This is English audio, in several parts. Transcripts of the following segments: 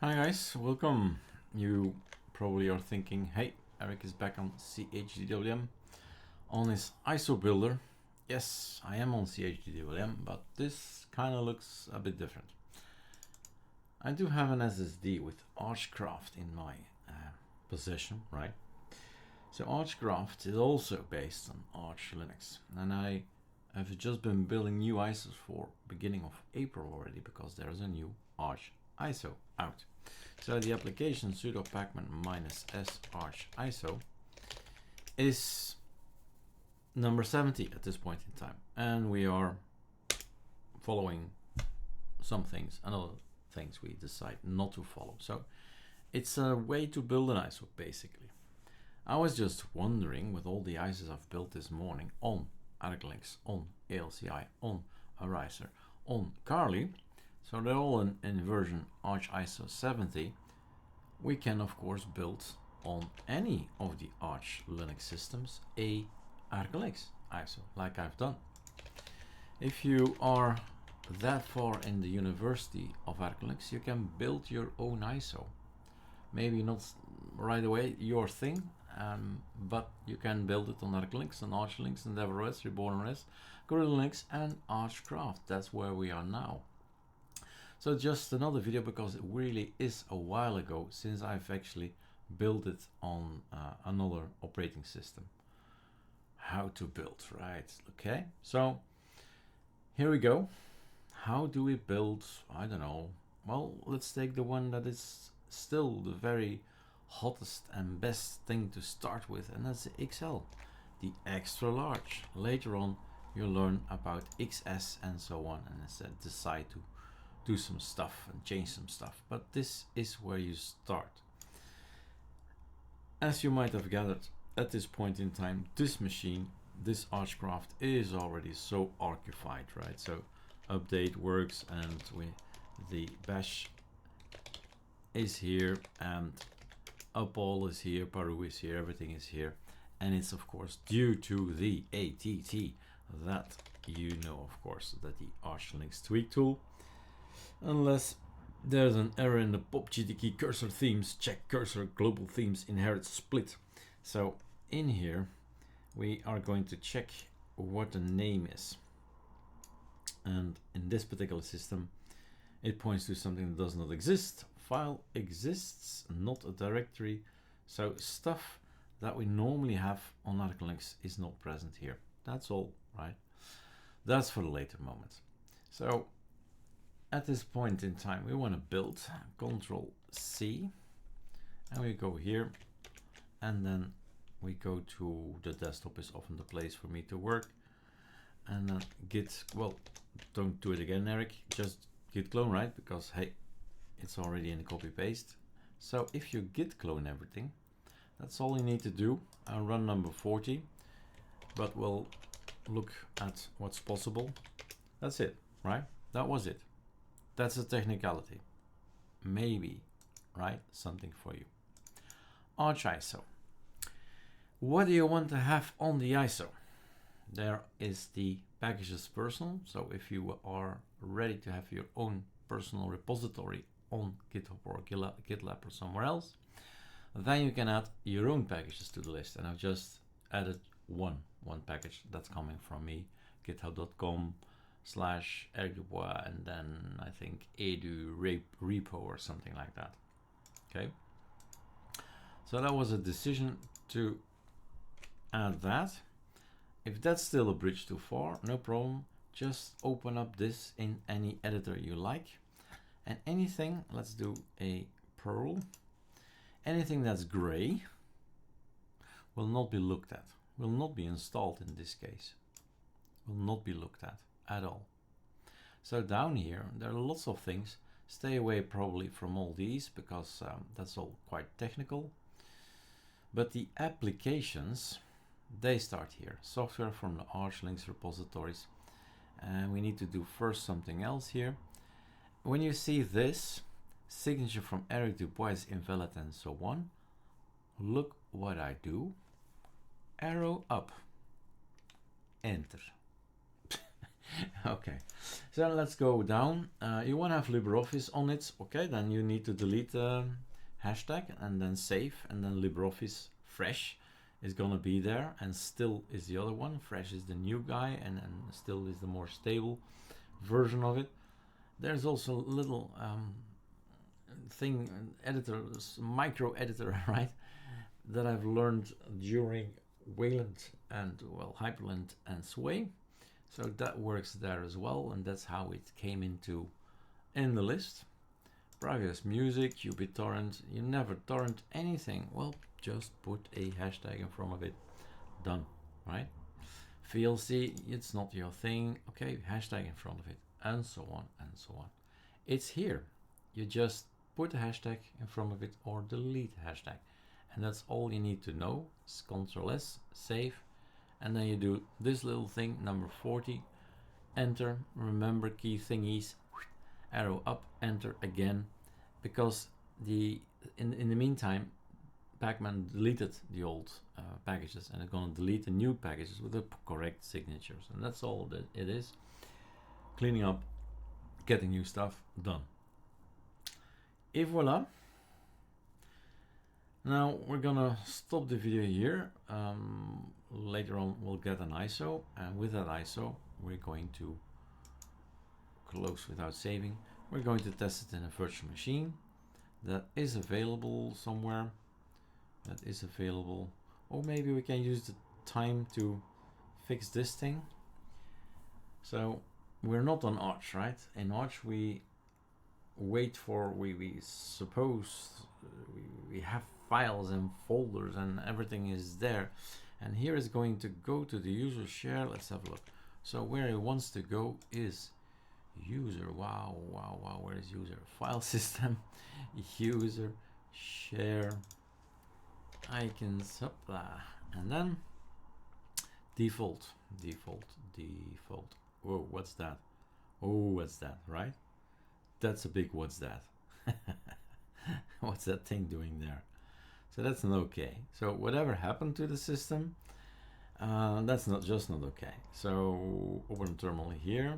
Hi guys, welcome. You probably are thinking, hey, Eric is back on CHDWM on his ISO builder. Yes, I am on CHDWM, but this kind of looks a bit different. I do have an SSD with ArchCraft in my possession, right? So ArchCraft is also based on ArcoLinux, and I have just been building new ISOs for beginning of April already because there's a new Arch ISO out. So the application sudo pacman -s arch ISO is number 70 at this point in time, and we are following some things and other things we decide not to follow. So it's a way to build an ISO basically. I was just wondering, with all the ISOs I've built this morning on ArcoLinux, on ALCI, on Ariser, on Carly, so they're all in version Arch ISO 70, we can of course build on any of the Arch Linux systems a ArcoLinux ISO, like I've done. If you are that far in the University of ArcoLinux, you can build your own ISO. Maybe not right away your thing, but you can build it on ArcoLinux, and ArchLinux, and EndeavourOS, RebornOS, ArcoLinux, and ArchCraft. That's where we are now. So just another video because it really is a while ago since I've actually built it on another operating system. How to build, right? Okay, so here we go. How do we build? I don't know. Well, let's take the one that is still the very hottest and best thing to start with, and that's the XL, the extra large. Later on you'll learn about XS and so on, and decide to do some stuff and change some stuff, but this is where you start. As you might have gathered, at this point in time, this machine, this ArchCraft, is already so archified, right? So update works, and the bash is here, and Upall is here, Paru is here, everything is here, and it's of course due to the ATT that you know, of course, that the ArcoLinux tweak tool. Unless there's an error in the pop.gtk cursor themes, check cursor global themes inherit split. So in here we are going to check what the name is, and in this particular system it points to something that does not exist. File exists, not a directory. So stuff that we normally have on ArcoLinux is not present here. That's all, right? That's for the later moment. So at this point in time, we want to build. Control C, and we go here, and then we go to the desktop is often the place for me to work, and then git, well, don't do it again, Eric, just git clone, right? Because hey, it's already in the copy paste. So if you git clone everything, that's all you need to do, and run number 40, but we'll look at what's possible. That's it, right? That was it. That's a technicality. Maybe, right? Something for you. Arch ISO. What do you want to have on the ISO? There is the packages personal. So if you are ready to have your own personal repository on GitHub or GitLab or somewhere else, then you can add your own packages to the list. And I've just added one package that's coming from me, github.com/Eric Dubois, and then I think edu repo or something like that. Okay, so that was a decision to add that. If that's still a bridge too far, no problem, just open up this in any editor you like, and anything, let's do a Perl, anything that's gray will not be looked at, will not be installed in this case, will not be looked at all. So down here there are lots of things. Stay away probably from all these because that's all quite technical, but the applications, they start here. Software from the ArcoLinux repositories, and we need to do first something else here. When you see this signature from Eric Dubois is invalid and so on, look what I do. Arrow up, enter. Okay, so let's go down. You want to have LibreOffice on it. Okay, then you need to delete the hashtag and then save, and then LibreOffice Fresh is gonna be there, and still is the other one. Fresh is the new guy, and still is the more stable version of it. There's also a little thing, editor, micro editor, right, that I've learned during Wayland and, well, Hyperland and Sway. So that works there as well, and that's how it came into in the list. Progress music, uBitTorrent, you never torrent anything. Well, just put a hashtag in front of it. Done, right? VLC, it's not your thing. Okay, hashtag in front of it, and so on and so on. It's here. You just put a hashtag in front of it or delete hashtag. And that's all you need to know. It's Ctrl S, save, and then you do this little thing, number 40, enter, remember key thingies, arrow up, enter again, because in the meantime, Pacman deleted the old packages, and it's going to delete the new packages with the correct signatures, and that's all that it is. Cleaning up, getting new stuff done. Et voila. Now we're gonna stop the video here. Later on we'll get an ISO, and with that ISO we're going to close without saving. We're going to test it in a virtual machine that is available somewhere. That is available. Or maybe we can use the time to fix this thing. So we're not on Arch, right? In Arch we wait for, we suppose we have files and folders and everything is there, and here is going to go to the user share. Let's have a look. So where it wants to go is user. Wow, where is user? File system, user share, icons, and then default. Whoa, what's that? Oh, what's that, right? That's a big what's that. What's that thing doing there? So that's not okay. So whatever happened to the system, that's not okay. So open terminal here,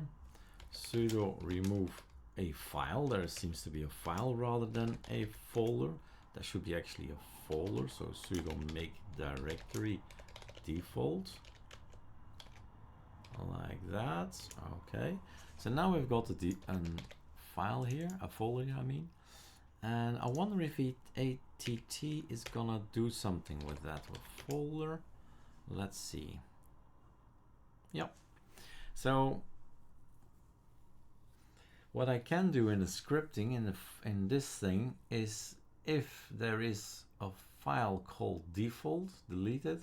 sudo remove a file. There seems to be a file rather than a folder. That should be actually a folder. So sudo make directory default, like that. Okay. So now we've got the file here, a folder here, I mean. And I wonder if ATT is gonna do something with that folder. Let's see. Yep. So what I can do in the scripting in this thing is, if there is a file called default, delete it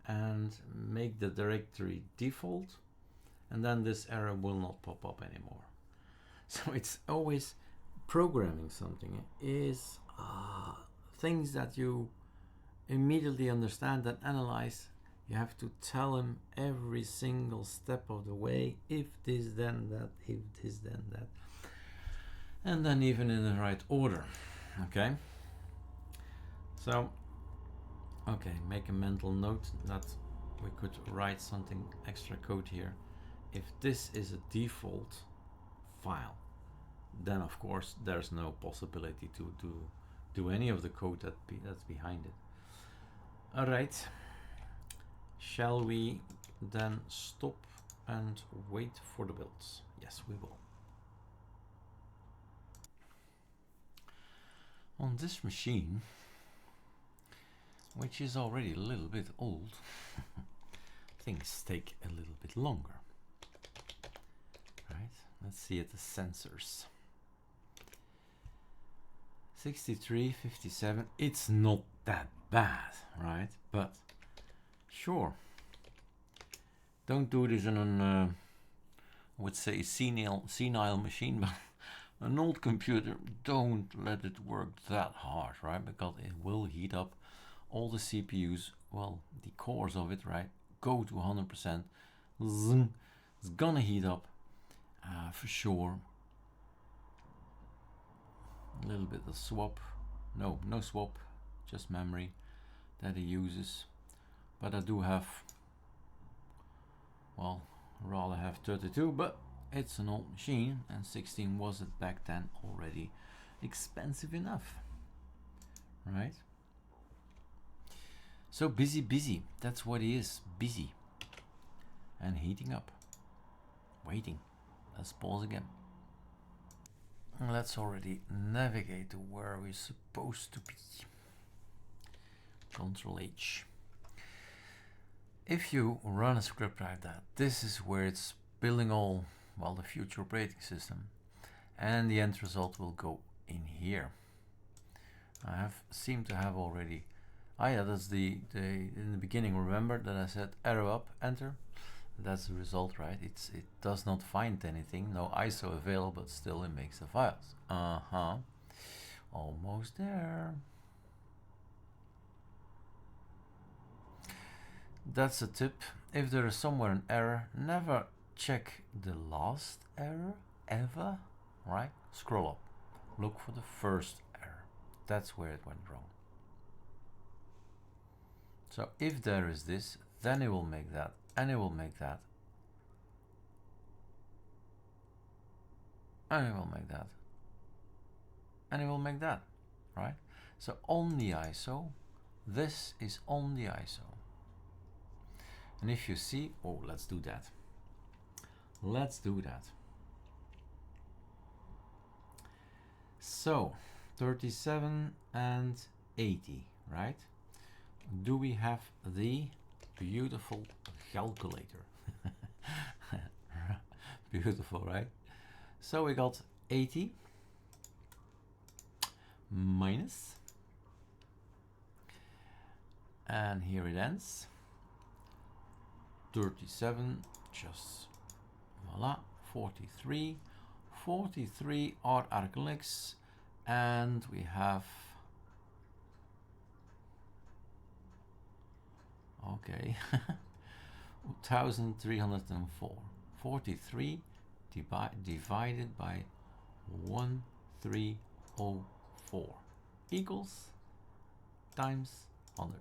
and make the directory default, and then this error will not pop up anymore. So it's always programming something is things that you immediately understand and analyze. You have to tell him every single step of the way, if this then that, if this then that, and then even in the right order. Okay, so okay, make a mental note that we could write something extra code here. If this is a default file, then of course there's no possibility to do any of the code that's behind it. All right, shall we then stop and wait for the builds? Yes, we will. On this machine, which is already a little bit old, things take a little bit longer. Right, let's see at the sensors. 63, 57, it's not that bad, right? But sure, don't do this on an, I would say, senile machine, but an old computer, don't let it work that hard, right? Because it will heat up. All the CPUs, well, the cores of it, right, go to 100%. It's gonna heat up for sure. A little bit of swap, no swap, just memory that he uses. But I do have, well, rather have 32, but it's an old machine, and 16 wasn't back then already expensive enough, right? So busy, that's what he is, busy and heating up, waiting. Let's pause again. Let's already navigate to where we're supposed to be. Control H. If you run a script like that, this is where it's building all, well, the future operating system, and the end result will go in here. I seem to have already, yeah, that's the in the beginning, remember that I said arrow up, enter. That's the result, right? It does not find anything, no ISO available, but still it makes the files. Almost there. That's a tip. If there is somewhere an error, never check the last error ever, right? Scroll up, look for the first error. That's where it went wrong. So if there is this, then it will make that, and it will make that, and it will make that, and it will make that, right? So on the ISO, this is on the ISO. And if you see, oh, let's do that. Let's do that. So 37 and 80, right? Do we have the beautiful calculator? Beautiful, right? So we got 80 minus, and here it ends. 37, just voila, 43. 43 are ArcoLinux, and we have, okay, 1304. 43 divided by 1304 equals times 100.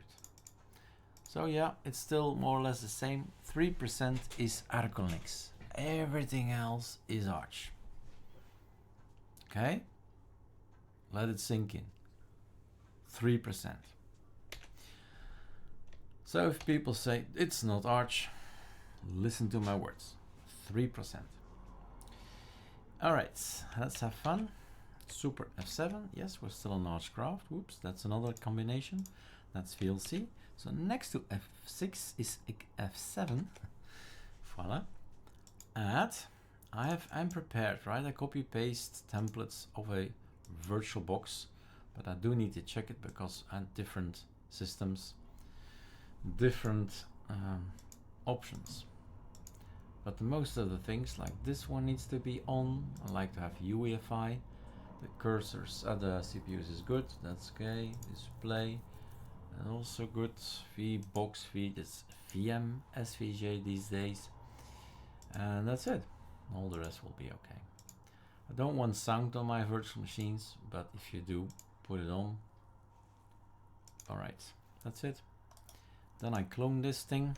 So yeah, it's still more or less the same. 3% is ArcoLinux. Everything else is Arch. Okay? Let it sink in. 3%. So if people say it's not Arch, listen to my words. 3%. All right, let's have fun. Super F7. Yes, we're still on ArchCraft. Whoops, that's another combination. That's VLC. So next to F6 is F7. Voila. And I'm prepared, right? I copy paste templates of a virtual box, but I do need to check it because I have different systems, different options. But most of the things, like this one, needs to be on. I like to have UEFI. The cursors at the CPUs is good. That's okay. Display. Also good. VBox feed, it's VM SVJ these days, and that's it. All the rest will be okay. I don't want sound on my virtual machines, but if you do, put it on. All right, that's it. Then I clone this thing,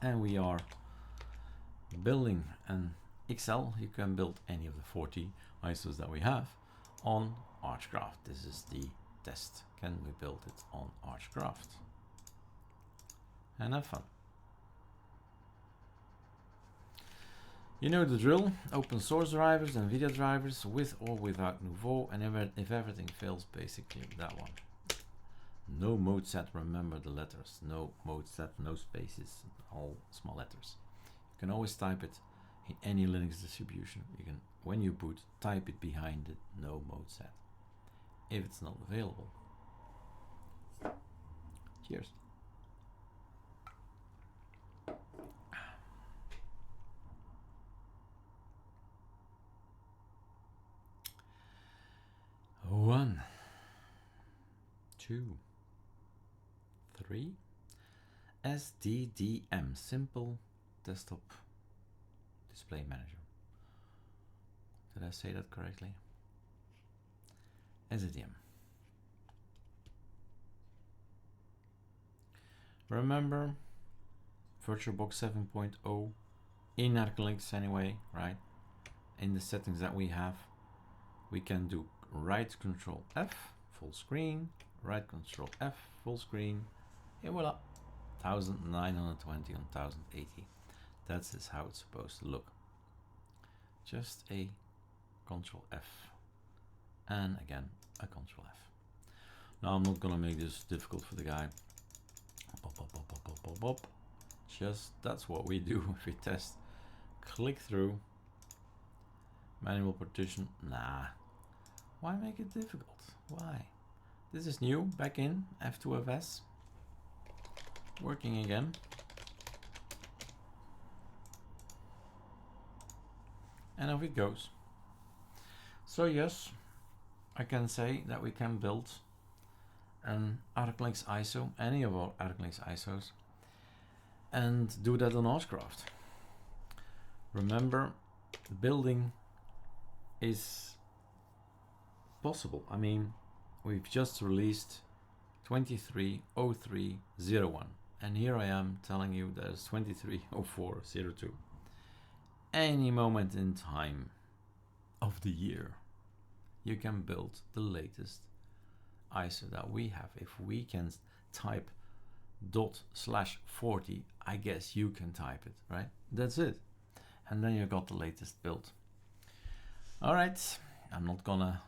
and we are building an XL. You can build any of the 40 ISOs that we have on ArchCraft. This is the test. Can we build it on ArchCraft? And have fun. You know the drill. Open source drivers and video drivers with or without Nouveau, and if everything fails, basically that one. No mode set, remember the letters. No mode set, no spaces, all small letters. You can always type it in any Linux distribution. You can, when you boot, type it behind the no mode set if it's not available. Cheers. One, two, three. SDDM, Simple Desktop Display Manager. Did I say that correctly? SDDM. Remember, VirtualBox 7.0 in ArcoLinux anyway, right? In the settings that we have, we can do right Control F, full screen, right Control F, full screen, and voila, 1920 on 1080. That's is how it's supposed to look. Just a Control F, and again a Control F. Now I'm not gonna make this difficult for the guy. Just that's what we do if we test. Click through. Manual partition. Nah. Why make it difficult? Why? This is new. Back in F2FS. Working again. And off it goes. So yes, I can say that we can build an ArcoLinux ISO, any of our ArcoLinux ISOs, and do that on ArchCraft. Remember, building is possible. I mean, we've just released 230301, and here I am telling you there's 230402. Any moment in time of the year, you can build the latest ISO that we have. If we can type ./40, I guess you can type it, right? That's it. And then you got the latest build. All right, I'm not gonna,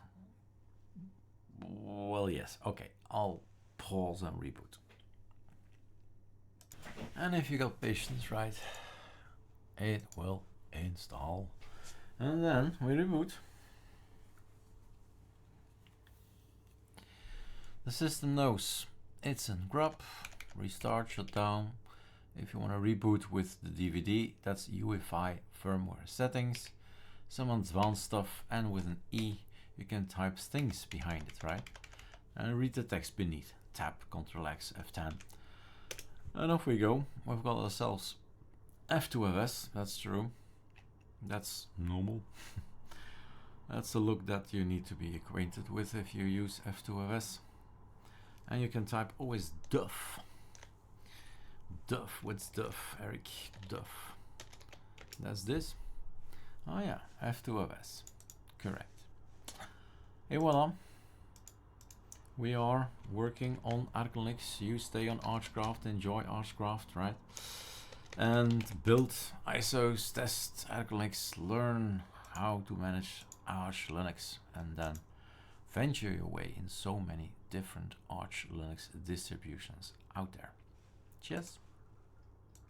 well, yes, okay, I'll pause and reboot. And if you got patience, right, it will install. And then we reboot. The system knows it's in grub, restart, shutdown. If you want to reboot with the DVD, that's UEFI firmware settings, some advanced stuff, and with an E you can type things behind it, right? And read the text beneath. Tab, Ctrl X, F10. And off we go. We've got ourselves F2FS, that's true. That's normal. That's a look that you need to be acquainted with if you use F2FS. And you can type always Duff. Duff, what's Duff? Eric, Duff. That's this. Oh yeah, F2FS. Correct. Hey, voila. We are working on ArcoLinux. You stay on ArchCraft, enjoy ArchCraft, right? And build ISOs, test ArcoLinux, learn how to manage ArchLinux, and then venture your way in so many different ArchLinux distributions out there. Cheers.